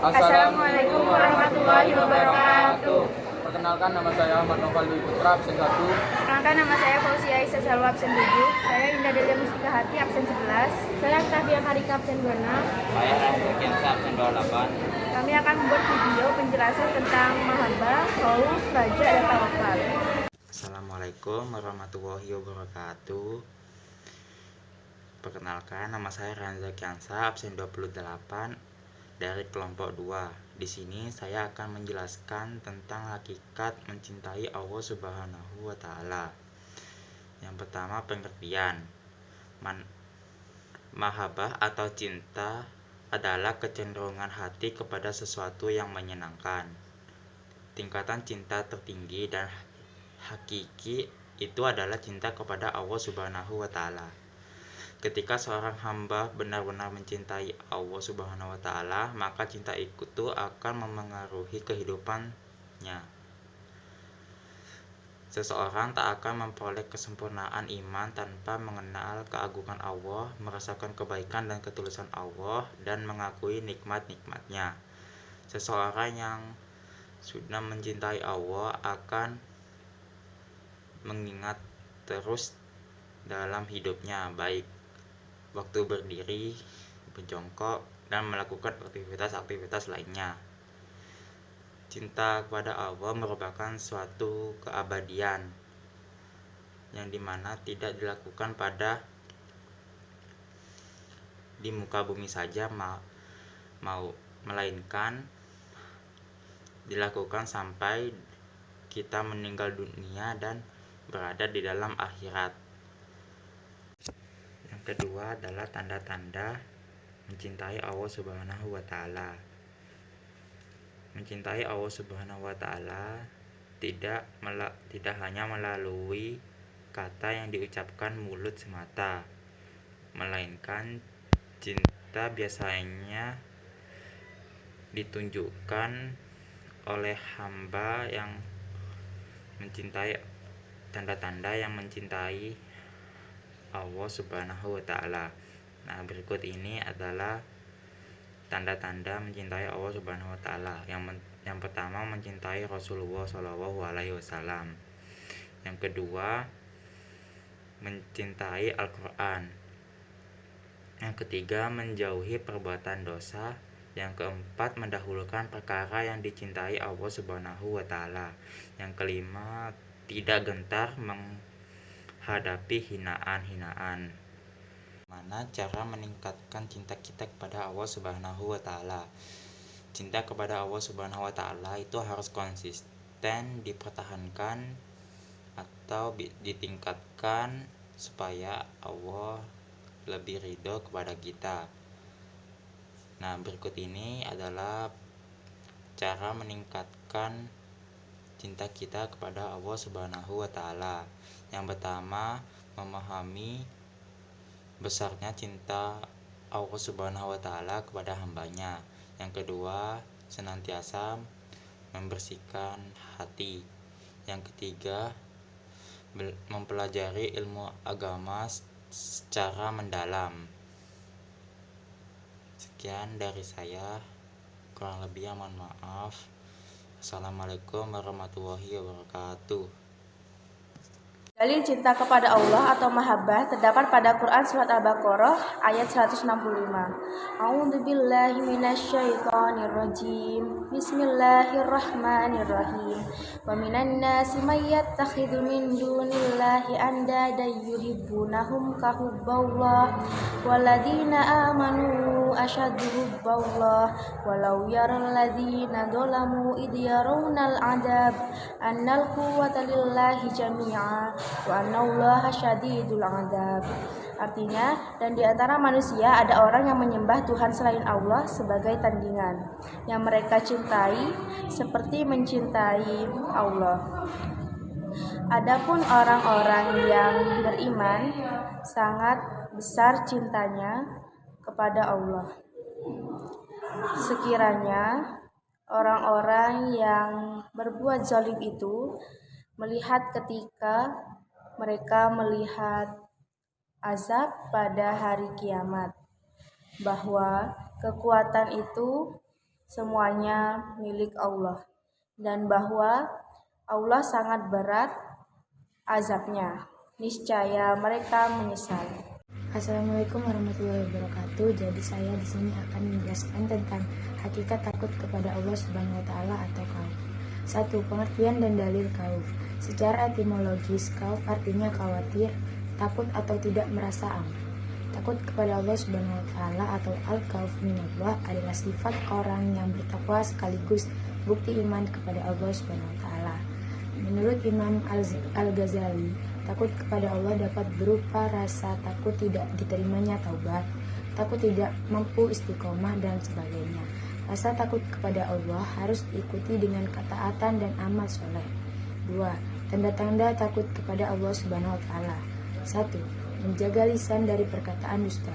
Assalamualaikum warahmatullahi wabarakatuh. Perkenalkan, nama saya Ahmad Noval Dwi Putra, absen 1. Perkenalkan, nama saya Fauzia Aisyah Salwa, absen 7. Saya Indah Delia Mustika Hati, absen 11. Saya Octavia Karika, absen 26. Saya Rangga Kiansa, absen 28. Kami akan membuat video penjelasan tentang mahabbah, khauf, raja, dan tawakal. Assalamualaikum warahmatullahi wabarakatuh. Perkenalkan, nama saya Rangga Kiansa, absen 28 dari kelompok 2. Di sini saya akan menjelaskan tentang hakikat mencintai Allah Subhanahu wa taala. Yang pertama, pengertian. Mahabbah atau cinta adalah kecenderungan hati kepada sesuatu yang menyenangkan. Tingkatan cinta tertinggi dan hakiki itu adalah cinta kepada Allah Subhanahu wa taala. Ketika seorang hamba benar-benar mencintai Allah Subhanahu wa taala, maka cinta itu akan memengaruhi kehidupannya. Seseorang tak akan memperoleh kesempurnaan iman tanpa mengenal keagungan Allah, merasakan kebaikan dan ketulusan Allah, dan mengakui nikmat-nikmatnya. Seseorang yang sudah mencintai Allah akan mengingat terus dalam hidupnya, baik waktu berdiri, berjongkok, dan melakukan aktivitas-aktivitas lainnya. Cinta kepada Allah merupakan suatu keabadian yang dimana tidak dilakukan pada di muka bumi saja, melainkan dilakukan sampai kita meninggal dunia dan berada di dalam akhirat. Yang kedua adalah tanda-tanda mencintai Allah Subhanahu wa taala. Mencintai Allah Subhanahu wa taala tidak hanya melalui kata yang diucapkan mulut semata, melainkan cinta biasanya ditunjukkan oleh hamba yang mencintai, tanda-tanda yang mencintai Allah Subhanahu wa taala. Nah, berikut ini adalah tanda-tanda mencintai Allah Subhanahu wa taala. Yang pertama, mencintai Rasulullah Shallallahu alaihi wasallam. Yang kedua, mencintai Al-Qur'an. Yang ketiga, menjauhi perbuatan dosa. Yang keempat, mendahulukan perkara yang dicintai Allah Subhanahu wa taala. Yang kelima, tidak gentar menghadapi hinaan-hinaan. Mana cara meningkatkan cinta kita kepada Allah Subhanahu wa taala? Cinta kepada Allah Subhanahu wa taala itu harus konsisten dipertahankan atau ditingkatkan supaya Allah lebih ridho kepada kita. Nah, berikut ini adalah cara meningkatkan cinta kita kepada Allah Subhanahu wa taala. Yang pertama, memahami besarnya cinta Allah Subhanahu wa taala kepada hambanya. Yang kedua, senantiasa membersihkan hati. Yang ketiga, mempelajari ilmu agama secara mendalam. Sekian dari saya, kurang lebih mohon maaf. Assalamualaikum warahmatullahi wabarakatuh. Dalil cinta kepada Allah atau mahabbah terdapat pada Quran Surat Al-Baqarah ayat 165. A'udzubillahi minasyaitonirrajim. Bismillahirrahmanirrahim. Wa minan nasi may yattakhidhu min dunillahi andadan yuhibbunahum ka hubballah walladzina amanu asyaddu hubballah walau yaral ladzina dzalamu id yarawnal 'adzab annal quwwata lillahi jami'a wa annallaha syadidul 'adzab. Artinya, dan di antara manusia ada orang yang menyembah Tuhan selain Allah sebagai tandingan yang mereka cintai seperti mencintai Allah. Adapun orang-orang yang beriman sangat besar cintanya kepada Allah. Sekiranya orang-orang yang berbuat zalim itu melihat ketika mereka melihat azab pada hari kiamat, bahwa kekuatan itu semuanya milik Allah, dan bahwa Allah sangat berat azabnya. Niscaya mereka menyesal. Assalamualaikum warahmatullahi wabarakatuh. Jadi saya di sini akan menjelaskan tentang hakikat takut kepada Allah Subhanahu wa taala atau khauf. 1. Pengertian dan dalil khauf. Secara etimologis, khauf artinya khawatir, takut atau tidak merasa aman. Takut kepada Allah Subhanahu wa taala atau al-khauf minallah adalah sifat orang yang bertakwa sekaligus bukti iman kepada Allah Subhanahu wa taala. Menurut Imam Al-Ghazali, takut kepada Allah dapat berupa rasa takut tidak diterimanya taubat, takut tidak mampu istiqomah, dan sebagainya. Rasa takut kepada Allah harus diikuti dengan ketaatan dan amal soleh. 2. Tanda-tanda takut kepada Allah Subhanahu wa taala. 1. Menjaga lisan dari perkataan dusta.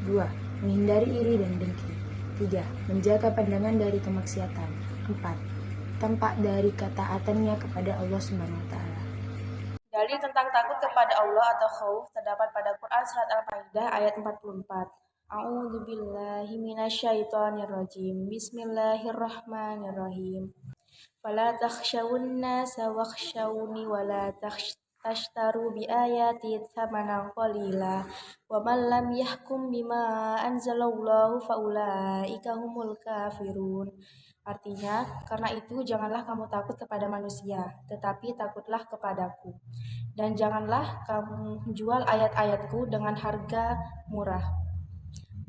2. Menghindari iri dan dengki. 3. Menjaga pandangan dari kemaksiatan. 4. Tampak dari ketaatannya kepada Allah Subhanahu wa taala. Dalil tentang takut kepada Allah atau khauf terdapat pada Quran surat Al-Maidah ayat 44. A'udzubillahi minasyaitonirrajim. Bismillahirrahmanirrahim. Fala takhshawun nasa wakhshawni wala tashtaru bi ayati tsamanan qalila wa man lam yahkum bima anzalallahu faulaika humul kafirun. Artinya, karena itu janganlah kamu takut kepada manusia, tetapi takutlah kepadaku. Dan janganlah kamu jual ayat-ayatku dengan harga murah.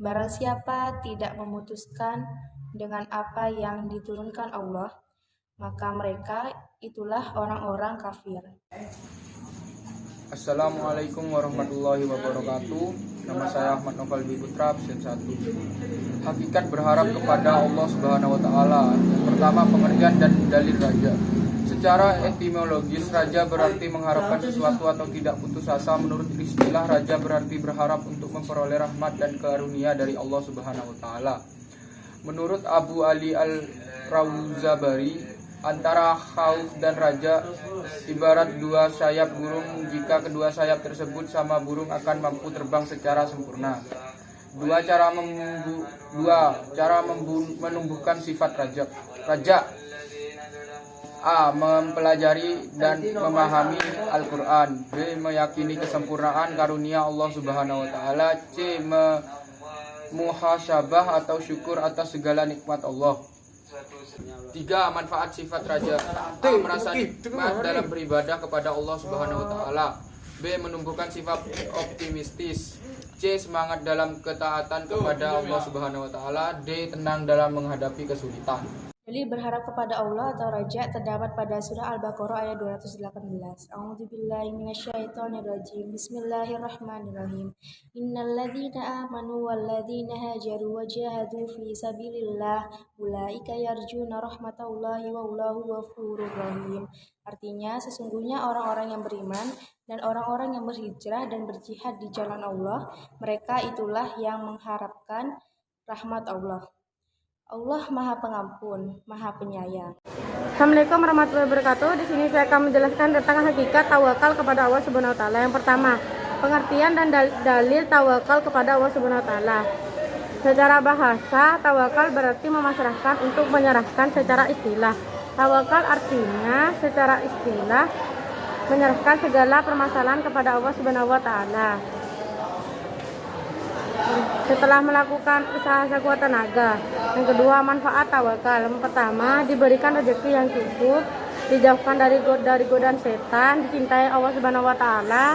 Barang siapa tidak memutuskan dengan apa yang diturunkan Allah, maka mereka itulah orang-orang kafir. Assalamualaikum warahmatullahi wabarakatuh. Nama saya Ahmad Noval Putra, absen 1. Hakikat berharap kepada Allah Subhanahu wa taala. Yang pertama, pengertian dan dalil raja. Secara etimologis, raja berarti mengharapkan sesuatu atau tidak putus asa. Menurut istilah, raja berarti berharap untuk memperoleh rahmat dan karunia dari Allah Subhanahu wa taala. Menurut Abu Ali Al-Rawzabari, antara khauf dan raja ibarat dua sayap burung. Jika kedua sayap tersebut sama, burung akan mampu terbang secara sempurna. Dua cara menumbuhkan sifat raja. A. Mempelajari dan memahami Al-Quran. B. Meyakini kesempurnaan karunia Allah Subhanahu wa taala. C. Muhasabah atau syukur atas segala nikmat Allah. 3. Manfaat sifat raja. A. Merasa nikmat dalam beribadah kepada Allah Subhanahu wa taala. B. Menumbuhkan sifat optimistis. C. Semangat dalam ketaatan kepada Allah Subhanahu wa taala. D. Tenang dalam menghadapi kesulitan. Dalil berharap kepada Allah atau raja terdapat pada surah Al-Baqarah ayat 218. A'udzubillahi minasyaitonirrajim. Bismillahirrahmanirrahim. Innalladzina amanu walladzina hajaru wajahadu fi sabilillah ulaika yarjuna rahmatallahi wallahu ghafurur rahim. Artinya, sesungguhnya orang-orang yang beriman dan orang-orang yang berhijrah dan berjihad di jalan Allah, mereka itulah yang mengharapkan rahmat Allah. Allah Maha Pengampun, Maha Penyayang. Assalamualaikum warahmatullahi wabarakatuh. Di sini saya akan menjelaskan tentang hakikat tawakal kepada Allah Subhanahu wa taala. Yang pertama, pengertian dan dalil tawakal kepada Allah Subhanahu wa taala. Secara bahasa, tawakal berarti memasrahkan untuk menyerahkan secara istilah. Tawakal artinya secara istilah menyerahkan segala permasalahan kepada Allah Subhanahu wa taala. Setelah melakukan usaha sekuat tenaga. Yang kedua, manfaat tawakal. Yang pertama, diberikan rezeki yang cukup, dijauhkan dari godaan setan, dicintai Allah Subhanahu wa taala,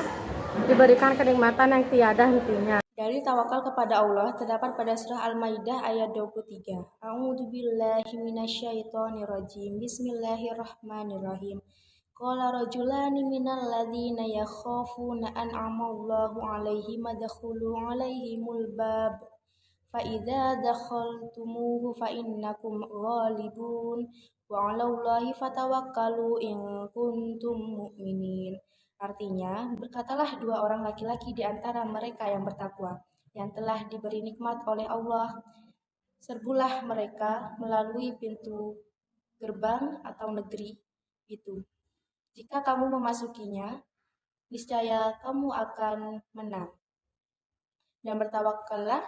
diberikan kenikmatan yang tiada hentinya. Dalil tawakal kepada Allah terdapat pada surah Al-Maidah ayat 23. A'udzubillahi minasyaitonirrajim. Bismillahirrahmanirrahim. Qala rajulani minal ladzina yakhafuna an'amallahu 'alaihim madkhulu 'alaihimul bab fa idza dakhaltumuhu fa innakum ghalibun wa 'alallahi fatawakkalu in kuntum mu'minin. Artinya, berkatalah dua orang laki-laki di antara mereka yang bertakwa, yang telah diberi nikmat oleh Allah. Serbulah mereka melalui pintu gerbang atau negeri itu. Jika kamu memasukinya, niscaya kamu akan menang. Dan bertawakallah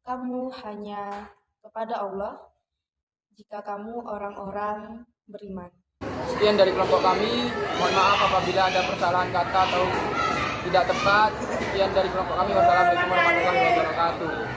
kamu hanya kepada Allah. jika kamu orang-orang beriman. Sekian dari kelompok kami. Mohon maaf apabila ada persalahan kata atau tidak tepat. Sekian dari kelompok kami. Wassalamualaikum warahmatullahi wabarakatuh.